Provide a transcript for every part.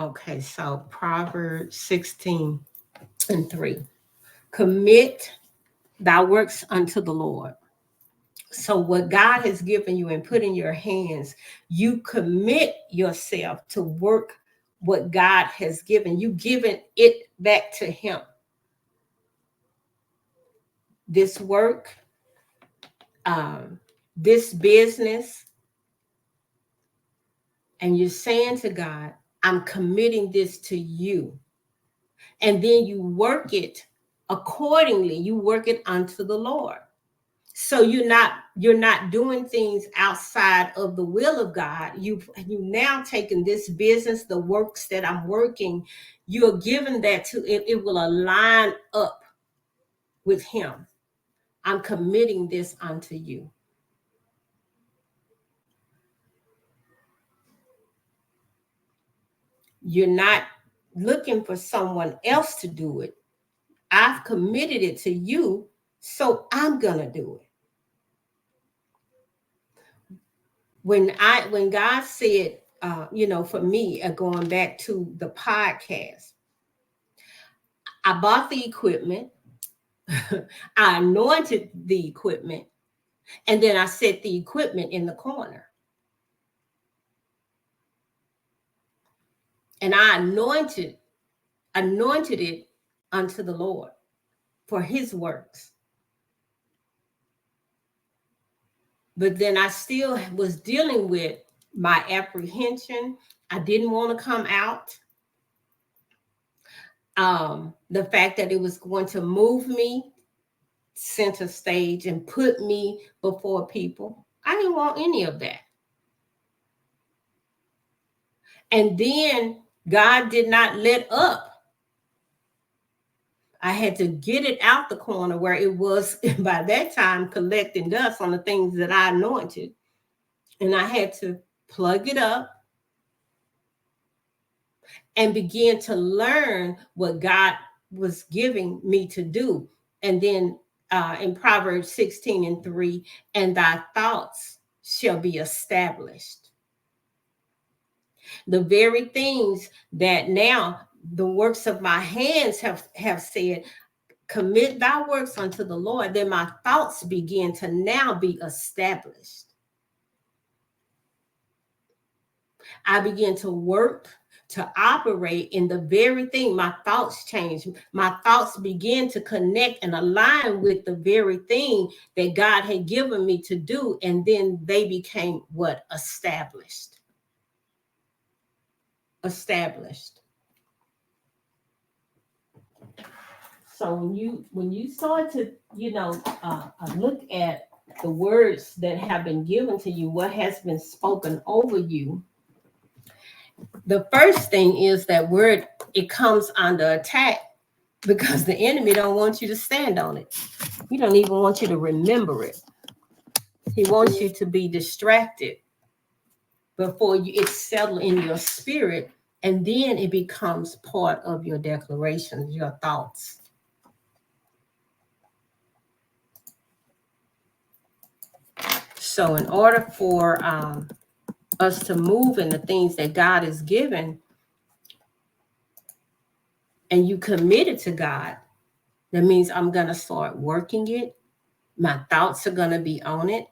Okay, so Proverbs 16:3. Commit thy works unto the Lord. So what God has given you and put in your hands, you commit yourself to work what God has given you, giving it back to him. This work, this business, and you're saying to God, I'm committing this to you. And then you work it accordingly. You work it unto the Lord. So you're not doing things outside of the will of God. You now taking this business, the works that I'm working, you're giving that to it. It will align up with him. I'm committing this unto you. You're not looking for someone else to do it. I've committed it to you, so I'm gonna do it. When God said, for me, going back to the podcast, I bought the equipment, I anointed the equipment, and then I set the equipment in the corner. And I anointed it unto the Lord for his works. But then I still was dealing with my apprehension. I didn't want to come out. The fact that it was going to move me center stage and put me before people. I didn't want any of that. And then God did not let up. I had to get it out the corner where it was by that time collecting dust on the things that I anointed. And I had to plug it up and begin to learn what God was giving me to do. And then in Proverbs 16:3, and thy thoughts shall be established. The very things that now the works of my hands have said, commit thy works unto the Lord, then my thoughts begin to now be established. I begin to work, to operate in the very thing. My thoughts change. My thoughts begin to connect and align with the very thing that God had given me to do. And then they became what? Established. Established. So when you start to look at the words that have been given to you, what has been spoken over you, the first thing is that word, it comes under attack because the enemy don't want you to stand on it. He don't even want you to remember it. He wants you to be distracted before it's settled in your spirit, and then it becomes part of your declarations, your thoughts. So in order for us to move in the things that God has given, and you committed to God, that means I'm going to start working it. My thoughts are going to be on it.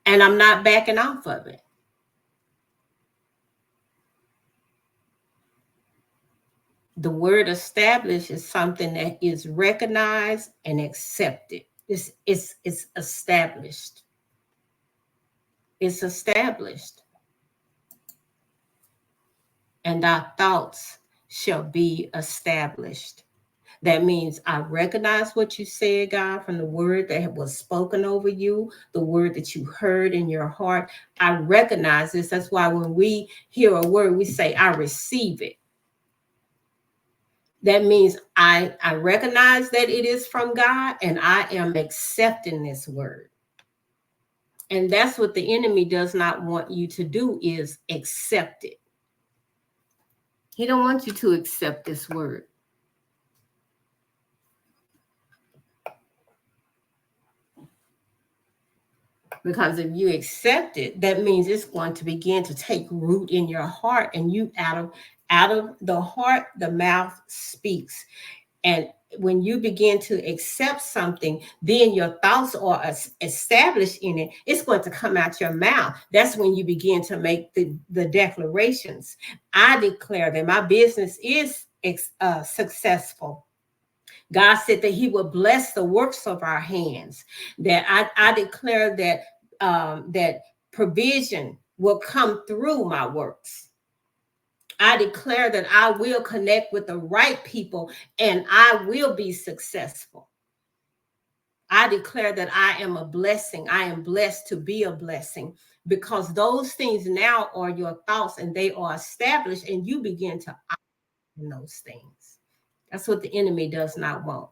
And I'm not backing off of it. The word established is something that is recognized and accepted. It's established. It's established. And our thoughts shall be established. That means I recognize what you said, God, from the word that was spoken over you, the word that you heard in your heart. I recognize this. That's why when we hear a word, we say, I receive it. That means I recognize that it is from God, and I am accepting this word. And that's what the enemy does not want you to do, is accept it. He don't want you to accept this word. Because if you accept it, that means it's going to begin to take root in your heart, and you out of the heart, the mouth speaks. And when you begin to accept something, then your thoughts are established in it. It's going to come out your mouth. That's when you begin to make the declarations. I declare that my business is successful. God said that He will bless the works of our hands. That I declare that that provision will come through my works. I declare that I will connect with the right people and I will be successful. I declare that I am a blessing. I am blessed to be a blessing, because those things now are your thoughts and they are established, and you begin to operate in those things. That's what the enemy does not want.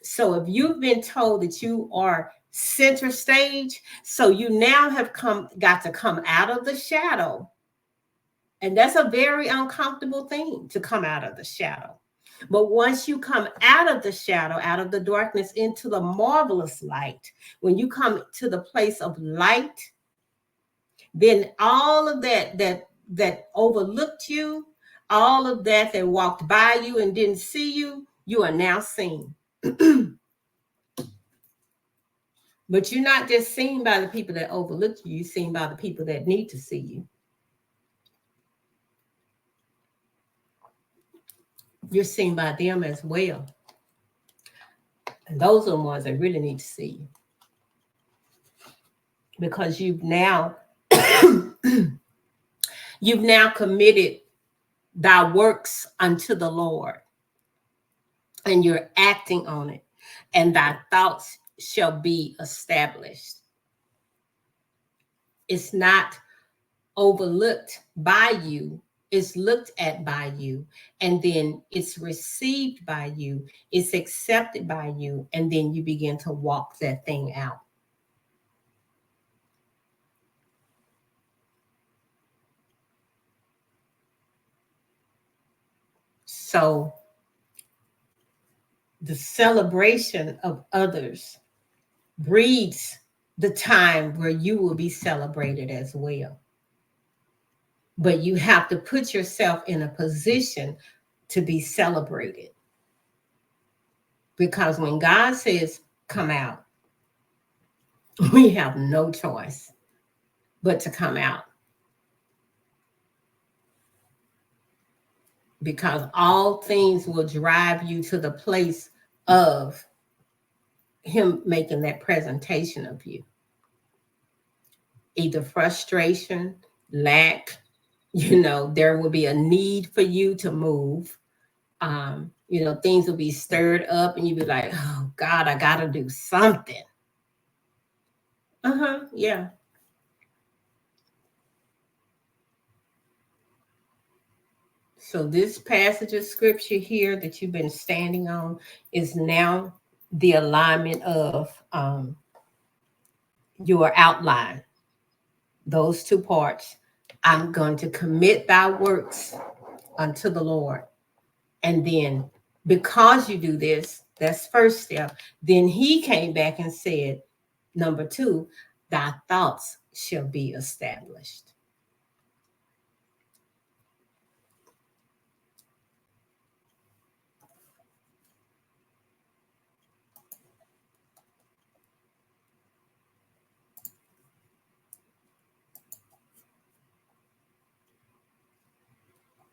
So if you've been told that you are center stage, so you now have got to come out of the shadow. And that's a very uncomfortable thing, to come out of the shadow. But once you come out of the shadow, out of the darkness into the marvelous light, when you come to the place of light, then all of that overlooked you, all of that walked by you and didn't see you, you are now seen. But you're not just seen by the people that overlook you, you're seen by the people that need to see you. You're seen by them as well. And those are the ones that really need to see you. Because you've now committed thy works unto the Lord, and you're acting on it, and thy thoughts shall be established. It's not overlooked by you, it's looked at by you, and then it's received by you, it's accepted by you, and then you begin to walk that thing out. So the celebration of others breeds the time where you will be celebrated as well. But you have to put yourself in a position to be celebrated. Because when God says, come out, we have no choice but to come out. Because all things will drive you to the place of Him making that presentation of you. Either frustration, lack, there will be a need for you to move. Things will be stirred up and you'll be like, oh God, I got to do something. Yeah. So this passage of scripture here that you've been standing on is now the alignment of your outline. Those two parts. I'm going to commit thy works unto the Lord. And then because you do this, that's first step. Then He came back and said, number 2, thy thoughts shall be established.